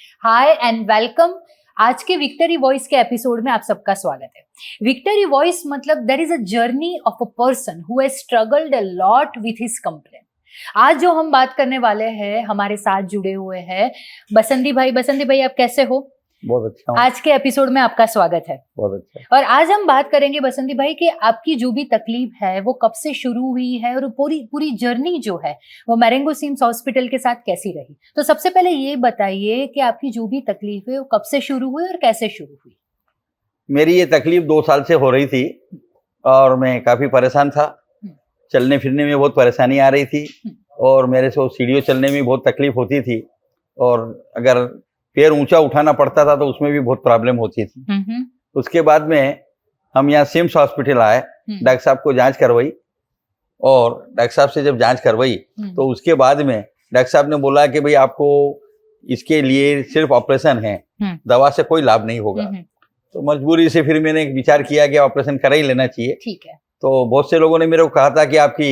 Hi and welcome. आज के victory voice के एपिसोड में आप सबका स्वागत है। विक्टरी वॉइस मतलब there is a journey of a person who has struggled a lot with his complaint. आज जो हम बात करने वाले हैं, हमारे साथ जुड़े हुए हैं बसंती भाई। बसंती भाई, आप कैसे हो? बहुत अच्छा। आज के एपिसोड में आपका स्वागत है। बहुत अच्छा। और आज हम बात करेंगे बसंती भाई कि आपकी जो भी तकलीफ है वो कब से शुरू हुई है और पूरी जर्नी जो है वो मैरेंगो सिम्स हॉस्पिटल के साथ कैसी रही। तो सबसे पहले ये बताइए कि आपकी जो भी तकलीफ है वो कब से शुरू हुई और कैसे शुरू हुई? मेरी ये तकलीफ 2 साल से हो रही थी और मैं काफी परेशान था। चलने फिरने में बहुत परेशानी आ रही थी और मेरे से सीढ़ियों चलने में बहुत तकलीफ होती थी और अगर पैर ऊंचा उठाना पड़ता था तो उसमें भी बहुत प्रॉब्लम होती थी। उसके बाद में हम यहाँ सिम्स हॉस्पिटल आए, डॉक्टर साहब को जांच करवाई और डॉक्टर साहब से जब जांच करवाई तो उसके बाद में डॉक्टर साहब ने बोला कि भाई आपको इसके लिए सिर्फ ऑपरेशन है, दवा से कोई लाभ नहीं होगा। तो मजबूरी से फिर मैंने विचार किया कि ऑपरेशन करा ही लेना चाहिए। ठीक है। तो बहुत से लोगों ने मेरे को कहा था कि आपकी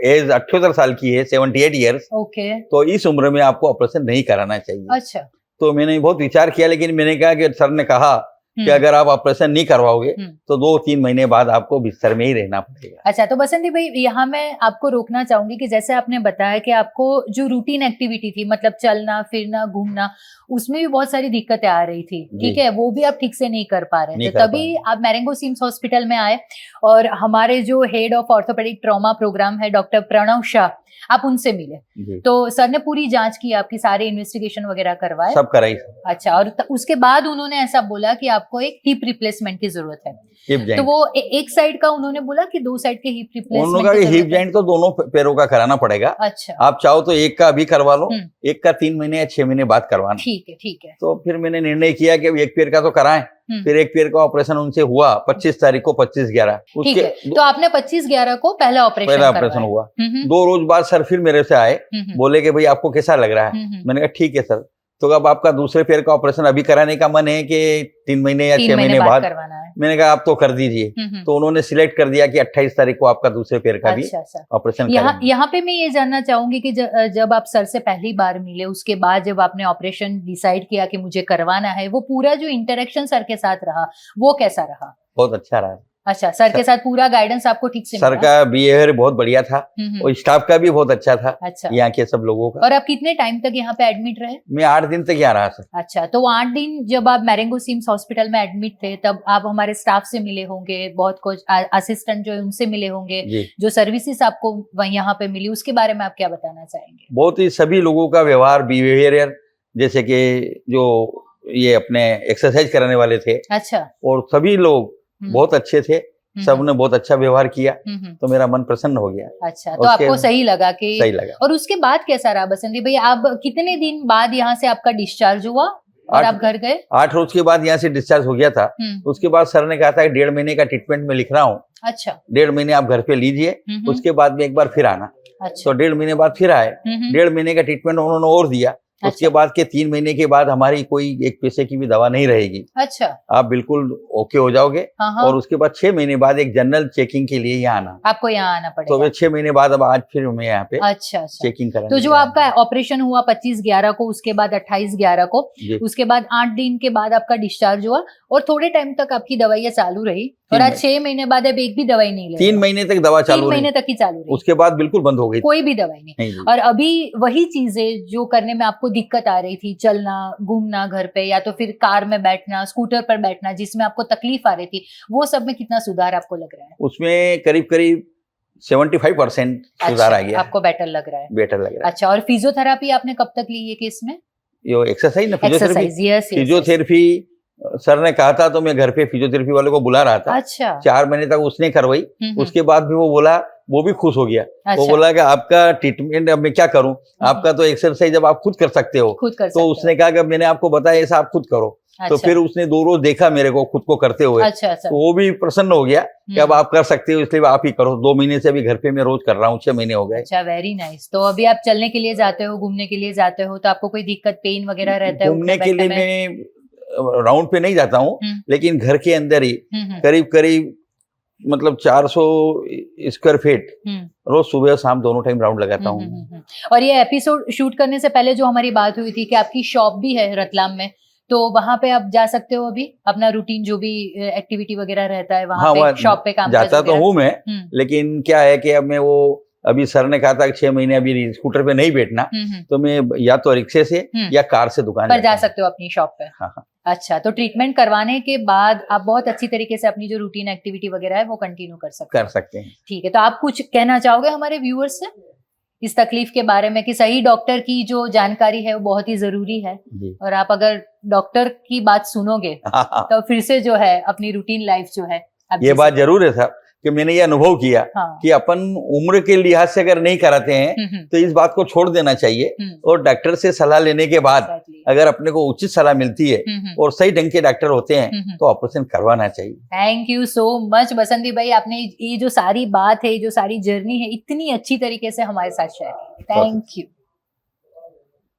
एज 78 साल की है, 78 ईयर्स, ओके, तो इस उम्र में आपको ऑपरेशन नहीं कराना चाहिए। अच्छा। तो मैंने बहुत विचार किया, लेकिन मैंने कहा कि सर ने कहा कि अगर आप ऑपरेशन नहीं करवाओगे तो 2-3 महीने बाद आपको बिस्तर में ही रहना पड़ेगा। अच्छा, तो बसंती भाई यहाँ मैं आपको रोकना चाहूंगी कि जैसे आपने बताया कि आपको जो रूटीन एक्टिविटी थी, मतलब चलना फिरना घूमना, उसमें भी बहुत सारी दिक्कतें आ रही थी, ठीक है, वो भी आप ठीक से नहीं कर पा रहे थे। तभी आप मैरेंगो सिम्स हॉस्पिटल में आए और हमारे जो head of orthopaedic trauma program है डॉक्टर प्रणव शाह, आप उनसे मिले। तो सर ने पूरी जांच की, आपकी सारे इन्वेस्टिगेशन वगैरह करवाए, सब कराई। अच्छा, और उसके बाद उन्होंने ऐसा बोला कि आपको एक हिप रिप्लेसमेंट की जरूरत है। तो वो एक साइड का उन्होंने बोला कि 2 साइड के हिप रिप्लेसमेंट की हिप जॉइंट तो दोनों पैरों का कराना पड़ेगा। अच्छा, आप चाहो तो एक का अभी करवा लो, एक का 3 महीने या 6 महीने बाद करवाना। ठीक है, ठीक है। तो फिर मैंने निर्णय किया कि एक पैर का तो कराएं। फिर एक पैर का ऑपरेशन उनसे हुआ 25 तारीख को, 25/11। ठीक है, तो आपने 25/11 को पहला ऑपरेशन हुआ। 2 रोज बाद सर फिर मेरे से आए, बोले कि भाई आपको कैसा लग रहा है? मैंने कहा ठीक है सर। तो अब आपका दूसरे पैर का ऑपरेशन अभी कराने का मन है कि 3 महीने या 6 महीने बाद करवाना है? मैंने कहा आप तो कर दीजिए। तो उन्होंने सिलेक्ट कर दिया कि 28 तारीख को आपका दूसरे पैर का भी ऑपरेशन करेंगे। यहाँ पे मैं ये जानना चाहूंगी कि जब आप सर से पहली बार मिले, उसके बाद जब आपने ऑपरेशन डिसाइड किया कि मुझे करवाना है, वो पूरा जो इंटरेक्शन सर के साथ रहा वो कैसा रहा? बहुत अच्छा रहा। अच्छा, सर के साथ पूरा गाइडेंस आपको ठीक से सर मिला? का बिहेवियर बहुत बढ़िया था और स्टाफ का भी बहुत अच्छा था। अच्छा, यहाँ के सब लोगों का। और आप कितने टाइम तक यहाँ पे एडमिट रहे? मैं 8 दिन तक यहाँ रहा सर। अच्छा, तो 8 दिन जब आप मैरेंगो सिम्स हॉस्पिटल में एडमिट थे तब आप हमारे स्टाफ से मिले होंगे, बहुत कुछ असिस्टेंट जो है उनसे मिले होंगे, जो सर्विसेज आपको यहाँ पे मिली, उसके बारे में आप क्या बताना चाहेंगे? बहुत ही सभी लोगों का व्यवहार, बिहेवियर, जैसे कि जो ये अपने एक्सरसाइज कराने वाले थे, अच्छा, और सभी लोग बहुत अच्छे थे, सबने बहुत अच्छा व्यवहार किया, तो मेरा मन प्रसन्न हो गया। अच्छा, तो आपको सही लगा कि? सही लगा। और उसके बाद कैसा रहा बसंती भाई? आप कितने दिन बाद यहाँ से आपका डिस्चार्ज हुआ और आप घर गए? 8 रोज के बाद यहाँ से डिस्चार्ज हो गया था। उसके बाद सर ने कहा था 1.5 महीने का ट्रीटमेंट में लिख रहा हूँ। अच्छा, 1.5 महीने आप घर पे लीजिए, उसके बाद में एक बार फिर आना। अच्छा, तो 1.5 महीने बाद फिर आए। 1.5 महीने का ट्रीटमेंट उन्होंने और दिया। उसके बाद के 3 महीने के बाद हमारी कोई 1 पैसे की भी दवा नहीं रहेगी। अच्छा, आप बिल्कुल ओके हो जाओगे। और उसके बाद 6 महीने बाद एक जनरल चेकिंग के लिए यहाँ आना, आपको यहाँ आना पड़ेगा। तो वे 6 महीने बाद अब आज फिर मैं यहाँ पे अच्छा चेकिंग कराने। तो जो आपका ऑपरेशन हुआ 25/11 को, उसके बाद 28/11 को, उसके बाद 8 दिन के बाद आपका डिस्चार्ज हुआ और थोड़े टाइम तक आपकी दवाइयाँ चालू रही और आज 6 महीने बाद अब एक भी दवाई नहीं ले? 3 महीने तक दवा चालू 3 महीने तक ही चालू रही, उसके बाद बिल्कुल बंद हो गई, कोई भी दवाई नहीं। और अभी वही चीजें जो करने में आपको दिक्कत आ रही थी, चलना घूमना घर पे या तो फिर कार में बैठना, स्कूटर पर बैठना, जिसमें आपको तकलीफ आ रही थी, वो सब में कितना सुधार आपको लग रहा है? उसमें करीब 75% सुधार आ गया। आपको बेटर लग रहा है? बेटर लग रहा है। अच्छा, और फिजियोथेरेपी आपने कब तक ली है केस में? यो एक्सरसाइज ना, फिजियोथेरेपी सर ने कहा था तो मैं घर पे फिजियोथेरेपी वाले को बुला रहा था। अच्छा, 4 महीने तक उसने करवाई। उसके बाद भी वो बोला, वो भी खुश हो गया। अच्छा, वो बोला कि आपका ट्रीटमेंट अब मैं क्या करूं, आपका तो एक्सरसाइज अब आप खुद कर सकते हो। तो उसने कहा कि मैंने आपको बताया ऐसा आप खुद करो। अच्छा। तो फिर उसने 2 रोज देखा मेरे को खुद को करते हुए। अच्छा, अच्छा। तो वो भी प्रसन्न हो गया कि अब आप कर सकते हो, इसलिए आप ही करो। 2 महीने से अभी घर पे मैं रोज कर रहा हूँ, 6 महीने हो गए। अच्छा, वेरी नाइस। तो अभी आप चलने के लिए जाते हो, घूमने के लिए जाते हो, तो आपको कोई दिक्कत, पेन वगैरह रहता है? घूमने के लिए मैं राउंड पे नहीं जाता हूँ, लेकिन घर के अंदर ही करीब मतलब 400 स्क्वायर फीट रोज सुबह और शाम दोनों टाइम राउंड लगाता हूँ। और ये एपिसोड शूट करने से पहले जो हमारी बात हुई थी कि आपकी शॉप भी है रतलाम में, तो वहां पे आप जा सकते हो अभी अपना रूटीन जो भी एक्टिविटी वगैरह रहता है वहां पे शॉप पे काम जाता तो हूँ मैं, लेकिन क्या है कि अब मैं वो अभी सर ने कहा था कि 6 महीने अभी स्कूटर पे नहीं बैठना, तो मैं या तो रिक्शे से या कार से दुकान पर जा सकते हो अपनी शॉप पे। हाँ हाँ। अच्छा, तो ट्रीटमेंट करवाने के बाद आप बहुत अच्छी तरीके से अपनी जो रूटीन एक्टिविटी वगैरह है वो कंटिन्यू कर सकते हैं। ठीक है, तो आप कुछ कहना चाहोगे हमारे व्यूअर्स से इस तकलीफ के बारे में कि सही डॉक्टर की जो जानकारी है वो बहुत ही जरूरी है, और आप अगर डॉक्टर की बात सुनोगे तो फिर से जो है अपनी रूटीन लाइफ जो है ये बात जरूर है साहब कि मैंने ये अनुभव किया कि अपन उम्र के लिहाज से अगर नहीं कराते हैं तो इस बात को छोड़ देना चाहिए, और डॉक्टर से सलाह लेने के बाद अगर अपने को उचित सलाह मिलती है और सही ढंग के डॉक्टर होते हैं तो ऑपरेशन करवाना चाहिए। थैंक यू सो मच बसंती भाई, आपने ये जो सारी बात है, जो सारी जर्नी है इतनी अच्छी तरीके से हमारे साथ शेयर की। Thank you.